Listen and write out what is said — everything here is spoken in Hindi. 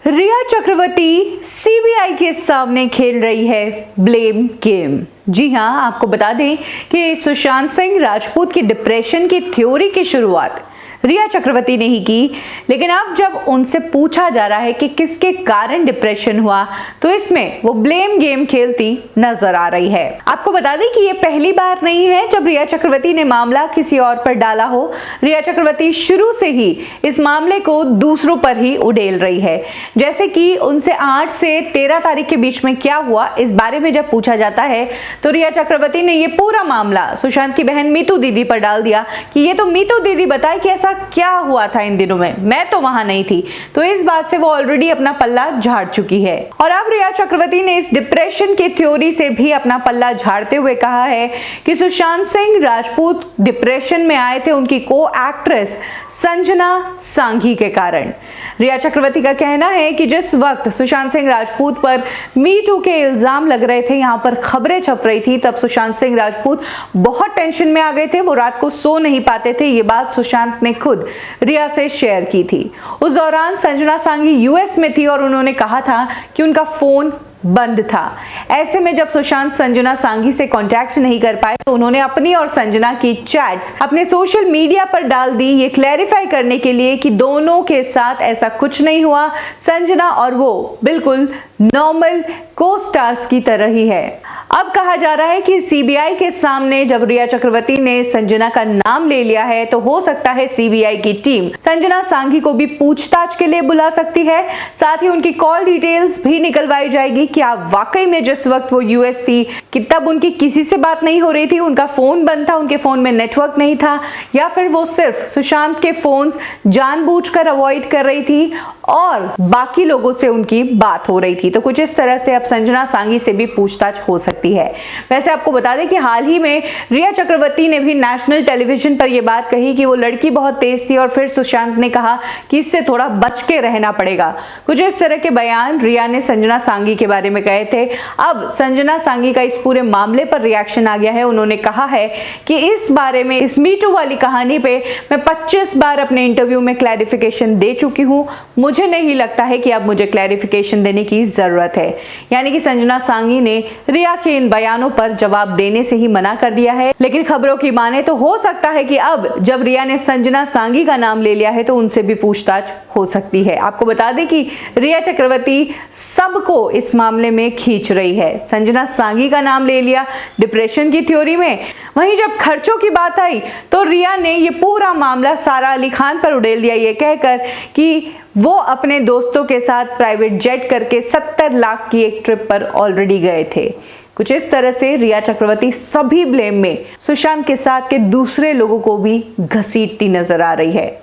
रिया चक्रवर्ती सीबीआई के सामने खेल रही है ब्लेम गेम। जी हां, आपको बता दें कि सुशांत सिंह राजपूत की डिप्रेशन की थ्योरी की शुरुआत रिया चक्रवर्ती ने ही की, लेकिन अब जब उनसे पूछा जा रहा है कि किसके कारण डिप्रेशन हुआ, तो इसमें वो ब्लेम गेम खेलती नजर आ रही है। आपको बता दें कि ये पहली बार नहीं है जब रिया चक्रवर्ती ने मामला किसी और पर डाला हो। रिया चक्रवर्ती शुरू से ही इस मामले को दूसरों पर ही उड़ेल रही है। जैसे कि उनसे 8 से 13 तारीख के बीच में क्या हुआ, इस बारे में जब पूछा जाता है तो रिया चक्रवर्ती ने ये पूरा मामला सुशांत की बहन मीतू दीदी पर डाल दिया कि ये तो मीतू दीदी बताए कि ऐसा क्या हुआ था इन दिनों में, मैं तो वहां नहीं थी। तो इस बात से वो ऑलरेडी अपना पल्ला झाड़ चुकी है। और अब रिया चक्रवर्ती ने इस डिप्रेशन की थ्योरी से भी अपना पल्ला झाड़ते हुए कहा है कि सुशांत सिंह राजपूत डिप्रेशन में आए थे उनकी को एक्ट्रेस संजना सांघी के कारण। रिया चक्रवर्ती का कहना है कि जिस वक्त सुशांत सिंह राजपूत पर मी टू के इल्जाम लग रहे थे, यहां पर खबरें छप रही थी, तब सुशांत सिंह राजपूत बहुत टेंशन में आ गए थे। वो रात को सो नहीं पाते थे। ये बात सुशांत ने खुद रिया से शेयर की थी। उस दौरान संजना सांघी यूएस में थी और उन्होंने कहा था कि उनका फोन बंद था। ऐसे में जब सुशांत संजना सांघी से कांटेक्ट नहीं कर पाए तो उन्होंने अपनी और संजना की चैट्स अपने सोशल मीडिया पर डाल दी, ये क्लैरिफाई करने के लिए कि दोनों के साथ ऐसा कुछ नहीं हुआ। संजना और वो बिल्कुल नॉर्मल को स्टार्स की तरह ही है। अब कहा जा रहा है कि सीबीआई के सामने जब रिया चक्रवर्ती ने संजना का नाम ले लिया है तो हो सकता है सीबीआई की टीम संजना सांघी को भी पूछताछ के लिए बुला सकती है। साथ ही उनकी कॉल डिटेल्स भी निकलवाई जाएगी। क्या वाकई में जिस वक्त वो यूएस थी कि तब उनकी किसी से बात नहीं हो रही थी, उनका फोन बंद था, उनके फोन में नेटवर्क नहीं था, या फिर वो सिर्फ सुशांत के फोन्स जानबूझकर अवॉइड कर रही थी और बाकी लोगों से उनकी बात हो रही थी। तो कुछ इस तरह से अब संजना सांघी से भी पूछताछ हो सकती है। वैसे आपको बता दें कि हाल ही में रिया चक्रवर्ती ने भी नेशनल टेलीविजन पर यह बात कही कि वो लड़की बहुत तेज थी और फिर सुशांत ने कहा कि इससे थोड़ा बच के रहना पड़ेगा। कुछ इस तरह के बयान रिया ने संजना सांघी के बारे में कहे थे। अब संजना सांघी का इस पूरे मामले पर रिएक्शन आ गया है। उन्होंने कहा है कि इस बारे में, इस मीटू वाली कहानी पे मैं 25 बार अपने इंटरव्यू में क्लैरिफिकेशन दे चुकी हूं। मुझे नहीं लगता है कि अब मुझे क्लैरिफिकेशन देने की जरूरत है। यानी कि संजना सांघी ने रिया के इन बयानों पर जवाब देने से ही मना कर दिया है। लेकिन खबरों की माने तो हो सकता है कि अब जब रिया ने संजना सांघी का नाम ले लिया है तो उनसे भी पूछताछ हो सकती है। आपको बता दें कि रिया चक्रवर्ती सबको इस मामले में खींच रही है। संजना सांघी का नाम ले लिया डिप्रेशन की थ्योरी में, वहीं जब खर्चों की बात आई तो रिया ने ये पूरा मामला सारा अली खान पर उड़ेल दिया, ये कहकर कि वो अपने दोस्तों के साथ प्राइवेट जेट करके 70 लाख की एक ट्रिप पर ऑलरेडी गए थे। कुछ इस तरह से रिया चक्रवर्ती सभी ब्लेम में सुशांत के साथ के दूसरे लोगों को भी घसीटती नजर आ रही है।